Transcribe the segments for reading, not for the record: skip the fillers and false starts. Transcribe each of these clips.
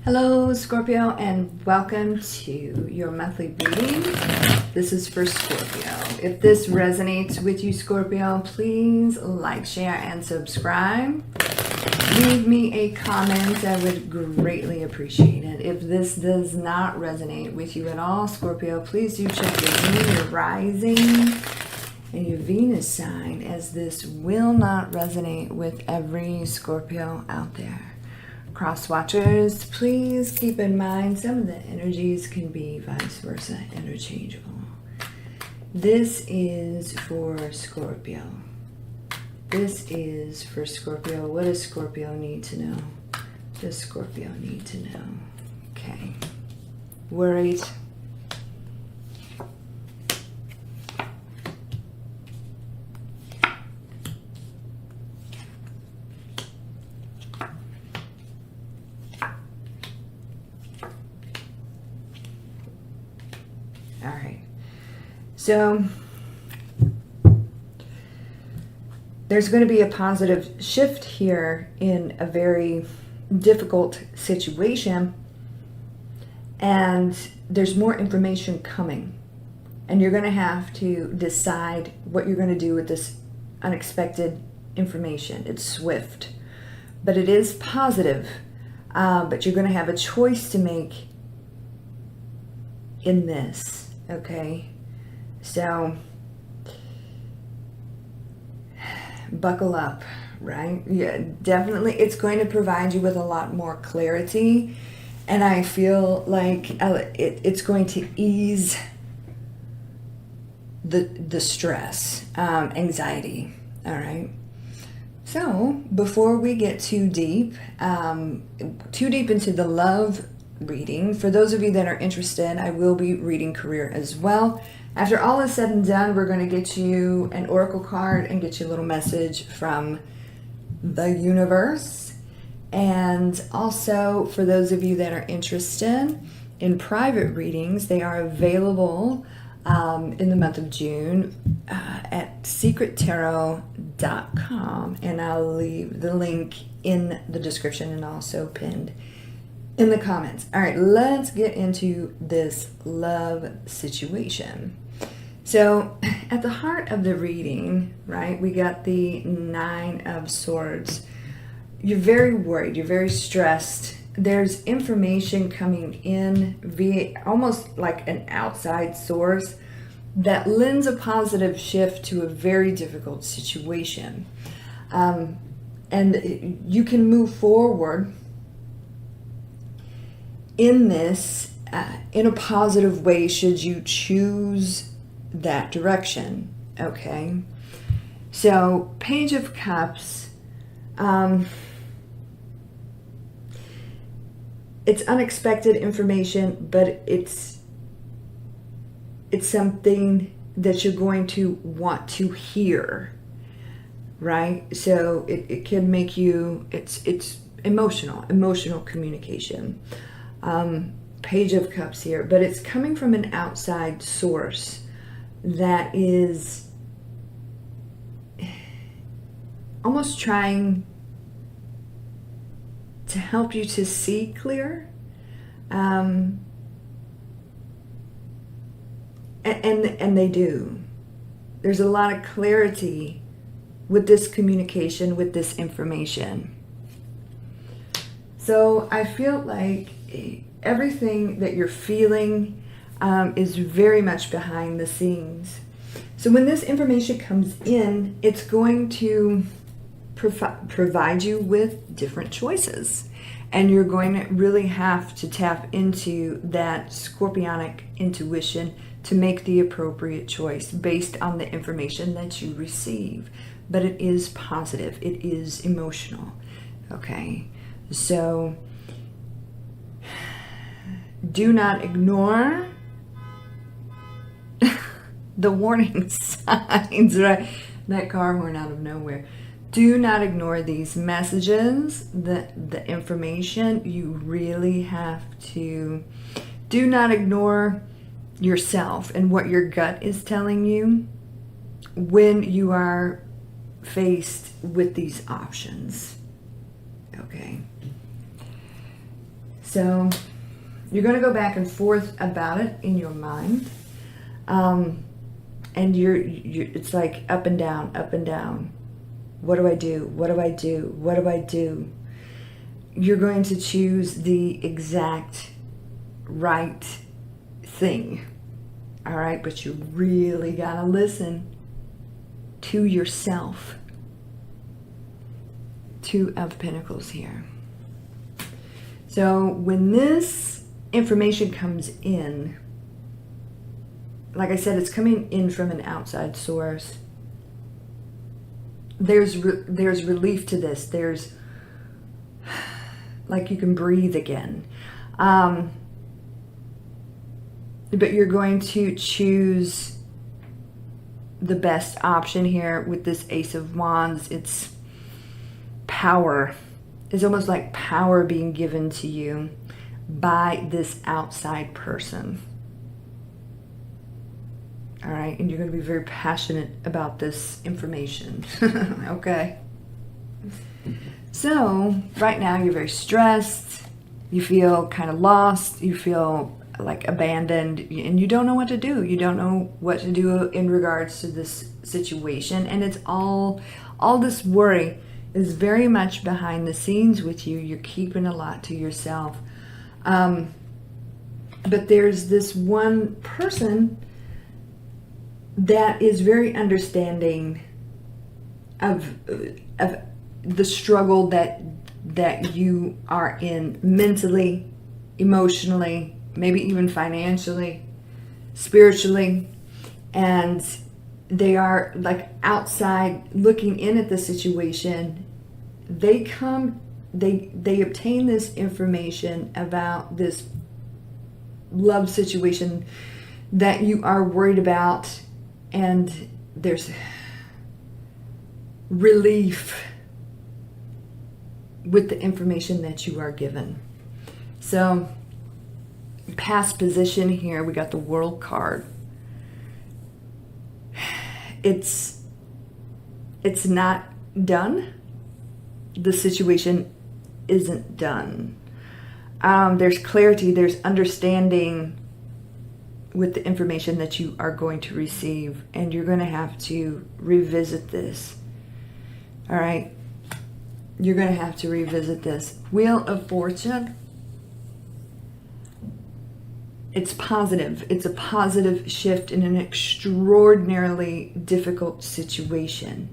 Hello Scorpio, and welcome to your monthly reading. This is for Scorpio. If this resonates with you, Scorpio, please like, share, and subscribe. Leave me a comment. I would greatly appreciate it. If this does not resonate with you at all, Scorpio, please do check your moon, your rising, and your Venus sign, as this will not resonate with every Scorpio out there. Cross watchers, please keep in mind some of the energies can be vice versa interchangeable. This is for Scorpio. This is for Scorpio. What does Scorpio need to know? What does Scorpio need to know? Okay. Worried. All right. So there's going to be a positive shift here in a very difficult situation, and there's more information coming, and you're going to have to decide what you're going to do with this unexpected information. It's swift, but it is positive, but you're going to have a choice to make in this. Okay, so buckle up, right? Yeah, definitely. It's going to provide you with a lot more clarity, and I feel like it's going to ease the stress, anxiety. All right. So before we get too deep into the love reading, for those of you that are interested, I will be reading career as well. After all is said and done, we're going to get you an oracle card and get you a little message from the universe. And also, for those of you that are interested in private readings, they are available in the month of June at secrettarot.com, and I'll leave the link in the description and also pinned in the comments. All right, let's get into this love situation. So at the heart of the reading, right, we got the Nine of Swords. You're very worried, you're very stressed. There's information coming in via almost like an outside source that lends a positive shift to a very difficult situation. And you can move forward in this in a positive way should you choose that direction. Okay, so Page of Cups, it's unexpected information, but it's something that you're going to want to hear, right? So it can make you, it's emotional communication. Page of Cups here, but it's coming from an outside source that is almost trying to help you to see clear, and they do. There's a lot of clarity with this communication, with this information. So I feel like everything that you're feeling is very much behind the scenes. So when this information comes in, it's going to provide you with different choices. And you're going to really have to tap into that scorpionic intuition to make the appropriate choice based on the information that you receive. But it is positive. It is emotional. Okay. So do not ignore the warning signs, right? That car horn out of nowhere. Do not ignore these messages, the information. You really have to. Do not ignore yourself and what your gut is telling you when you are faced with these options. Okay. So you're going to go back and forth about it in your mind. And it's like up and down, up and down. What do I do? What do I do? What do I do? You're going to choose the exact right thing. All right, but you really got to listen to yourself. Two of Pentacles here. So when this information comes in, like I said, it's coming in from an outside source. There's relief to this. There's like you can breathe again. But you're going to choose the best option here with this Ace of Wands. It's power. It's almost like power being given to you by this outside person. All right, and you're going to be very passionate about this information. Okay. So right now you're very stressed. You feel kind of lost. You feel like abandoned, and you don't know what to do. You don't know what to do in regards to this situation, and it's all this worry is very much behind the scenes with you. You're keeping a lot to yourself. But there's this one person that is very understanding of the struggle that you are in mentally, emotionally, maybe even financially, spiritually, and they are like outside looking in at the situation. They obtain this information about this love situation that you are worried about, and there's relief with the information that you are given. So past position here, we got the World card. It's not done. The situation isn't done. There's clarity, there's understanding with the information that you are going to receive, and you're going to have to revisit this. All right, you're going to have to revisit this. Wheel of Fortune. It's positive. It's a positive shift in an extraordinarily difficult situation.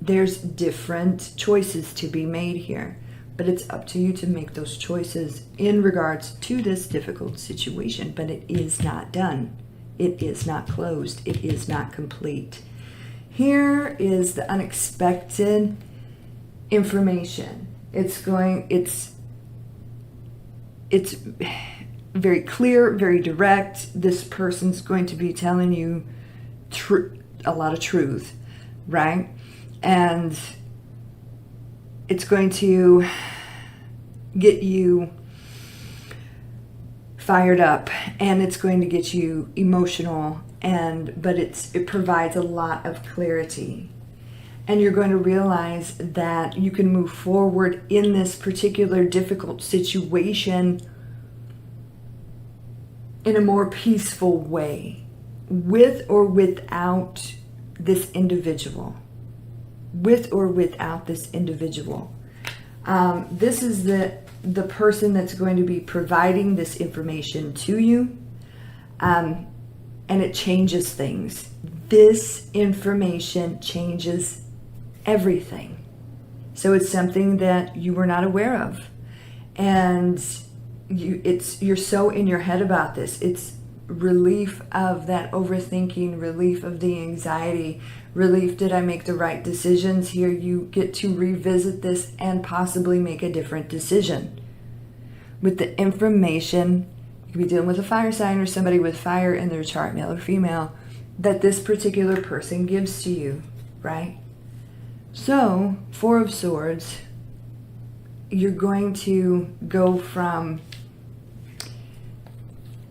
There's different choices to be made here, but it's up to you to make those choices in regards to this difficult situation. But it is not done. It is not closed. It is not complete. Here is the unexpected information. It's very clear, very direct. This person's going to be telling you a lot of truth, right? And it's going to get you fired up, and it's going to get you emotional, but it provides a lot of clarity. And you're going to realize that you can move forward in this particular difficult situation in a more peaceful way, with or without this individual. With or without this individual. This is the person that's going to be providing this information to you, and it changes things. This information changes everything. So it's something that you were not aware of, and you're so in your head about this. It's relief of that overthinking, relief of the anxiety, relief, did I make the right decisions? Here you get to revisit this and possibly make a different decision. With the information, you could be dealing with a fire sign or somebody with fire in their chart, male or female, that this particular person gives to you, right? So, Four of Swords, you're going to go from,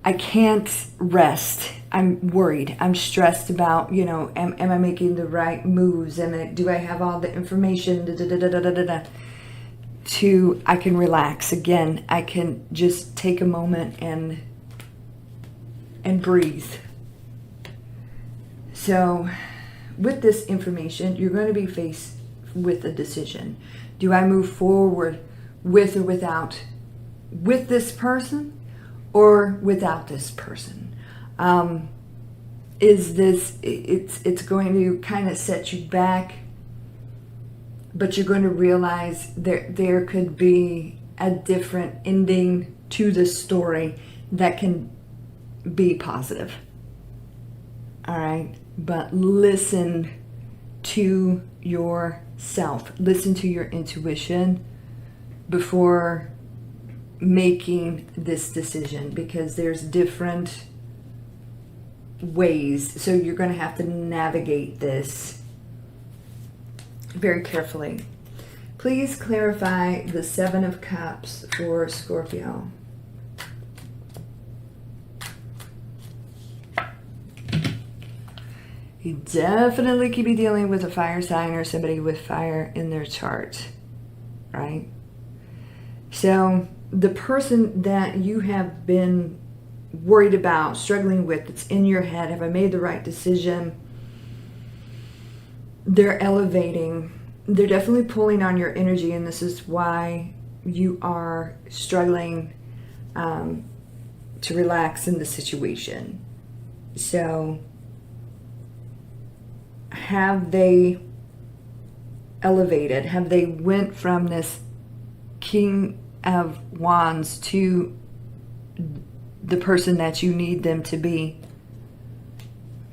I can't rest. I'm worried. I'm stressed about, am I making the right moves? Do I have all the information? to, I can relax again. I can just take a moment and breathe. So with this information, you're going to be faced with a decision. Do I move forward with or without, with this person or without this person? Is this, it's going to kind of set you back, but you're going to realize there could be a different ending to the story that can be positive. All right, but listen to yourself, listen to your intuition before making this decision, because there's different ways. So you're going to have to navigate this very carefully. Please clarify the Seven of Cups for Scorpio. You definitely could be dealing with a fire sign or somebody with fire in their chart, right? So the person that you have been worried about, struggling with, that's in your head, have I made the right decision? They're elevating. They're definitely pulling on your energy, and this is why you are struggling to relax in the situation. So have they elevated? Have they went from this King of Wands to the person that you need them to be?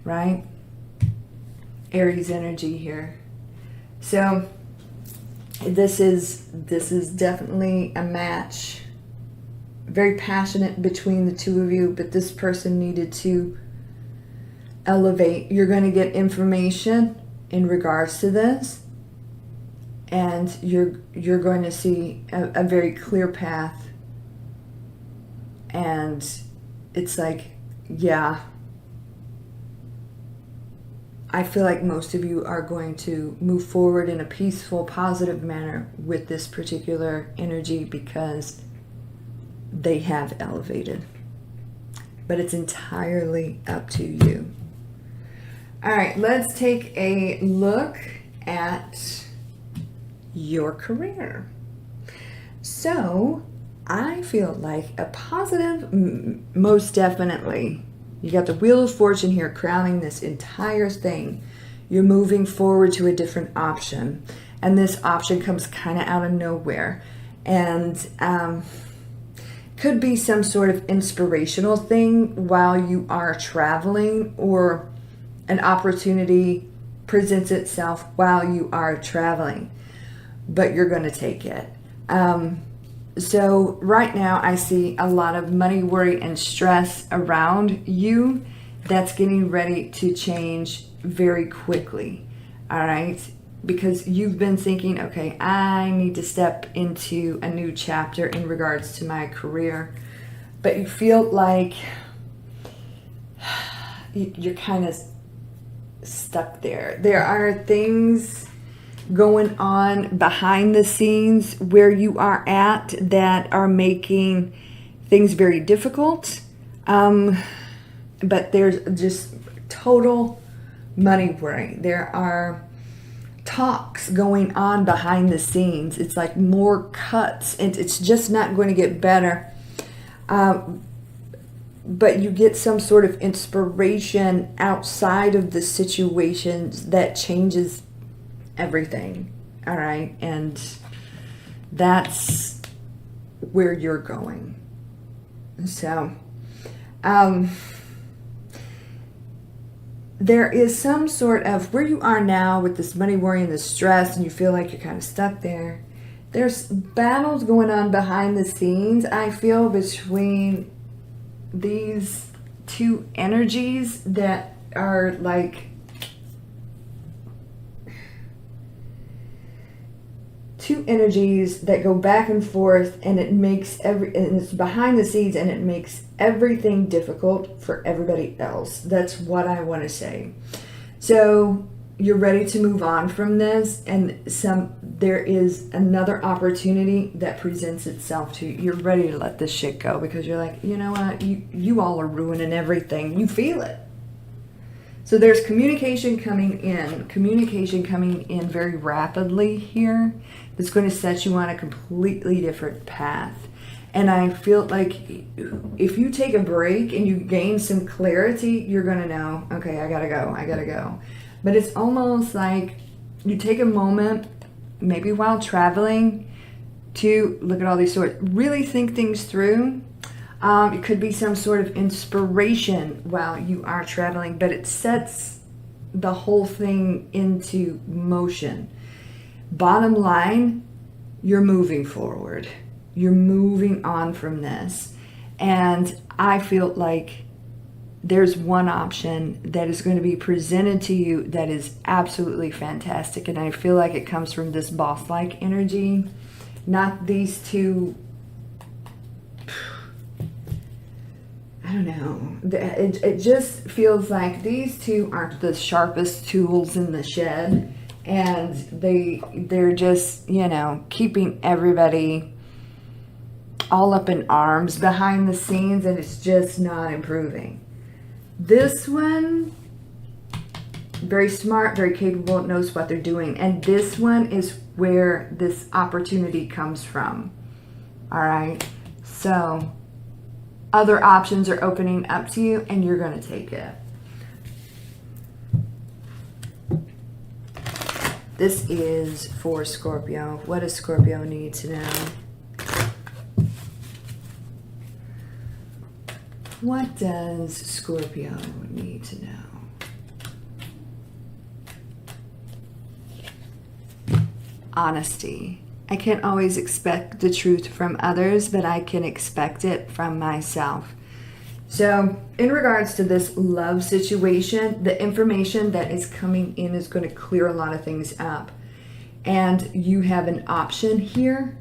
Right? Aries energy here. So this is definitely a match. Very passionate between the two of you, but this person needed to elevate. You're going to get information in regards to this, and you're going to see a very clear path. And it's like, yeah, I feel like most of you are going to move forward in a peaceful, positive manner with this particular energy because they have elevated. But it's entirely up to you. All right, let's take a look at your career. So I feel like a positive, most definitely. You got the Wheel of Fortune here crowning this entire thing. You're moving forward to a different option. And this option comes kind of out of nowhere. And could be some sort of inspirational thing while you are traveling, or an opportunity presents itself while you are traveling. But you're going to take it. So right now I see a lot of money, worry, and stress around you that's getting ready to change very quickly. All right? Because you've been thinking, okay, I need to step into a new chapter in regards to my career. But you feel like you're kind of stuck there. There are things going on behind the scenes where you are at that are making things very difficult. But there's just total money worry. There are talks going on behind the scenes. It's like more cuts, and it's just not going to get better. But you get some sort of inspiration outside of the situations that changes everything. All right, and that's where you're going. So there is some sort of, where you are now with this money worry and the stress, and you feel like you're kind of stuck there. There's battles going on behind the scenes, I feel, between these two energies that are like two energies that go back and forth, and it makes and it's behind the scenes, and it makes everything difficult for everybody else. That's what I want to say. So you're ready to move on from this, and there is another opportunity that presents itself to you. You're ready to let this shit go because you're like, you know what, you all are ruining everything. You feel it. So there's communication coming in very rapidly here that's going to set you on a completely different path. And I feel like if you take a break and you gain some clarity, you're going to know, okay, I gotta go. But it's almost like you take a moment, maybe while traveling, to look at all these swords, really think things through. It could be some sort of inspiration while you are traveling, but it sets the whole thing into motion. Bottom line, you're moving forward. You're moving on from this. And I feel like there's one option that is going to be presented to you that is absolutely fantastic. And I feel like it comes from this boss-like energy, not these two. I don't know. It just feels like these two aren't the sharpest tools in the shed, and they're just, you know, keeping everybody all up in arms behind the scenes, and it's just not improving. This one, very smart, very capable, knows what they're doing, and this one is where this opportunity comes from. All right, so other options are opening up to you, and you're going to take it. This is for Scorpio. What does Scorpio need to know? What does Scorpio need to know? Honesty. I can't always expect the truth from others, but I can expect it from myself. So in regards to this love situation, the information that is coming in is going to clear a lot of things up. And you have an option here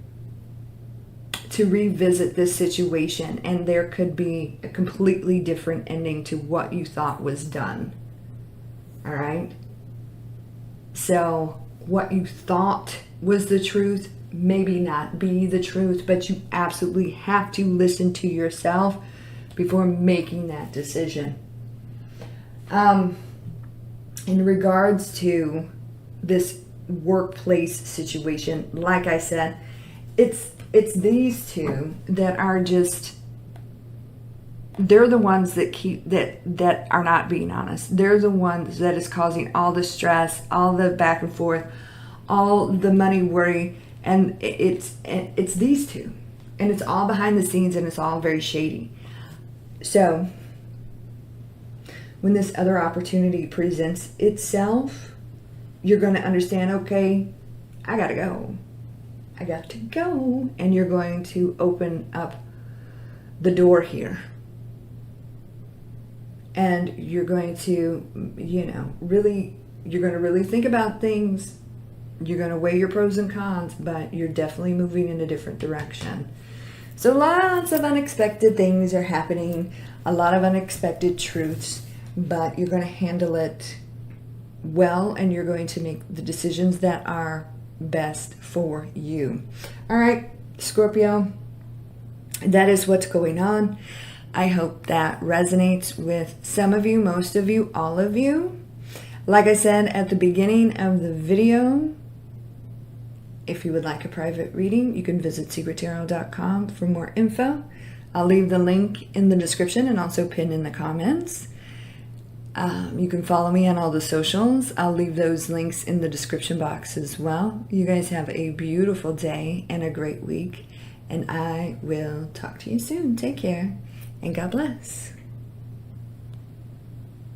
to revisit this situation, and there could be a completely different ending to what you thought was done. All right? So what you thought was the truth maybe not be the truth, but you absolutely have to listen to yourself before making that decision. In regards to this workplace situation, like I said, it's these two that are just, they're the ones that that are not being honest. They're the ones that is causing all the stress, all the back and forth, all the money worry, and it's these two, and it's all behind the scenes, and it's all very shady. So when this other opportunity presents itself, you're going to understand, okay, I got to go, and you're going to open up the door here. And you're going to, you're going to really think about things. You're going to weigh your pros and cons, but you're definitely moving in a different direction. So lots of unexpected things are happening, a lot of unexpected truths, but you're going to handle it well, and you're going to make the decisions that are best for you. All right, Scorpio, that is what's going on. I hope that resonates with some of you, most of you, all of you. Like I said at the beginning of the video, if you would like a private reading, you can visit secrettarot.com for more info. I'll leave the link in the description and also pinned in the comments. You can follow me on all the socials. I'll leave those links in the description box as well. You guys have a beautiful day and a great week, and I will talk to you soon. Take care, and God bless.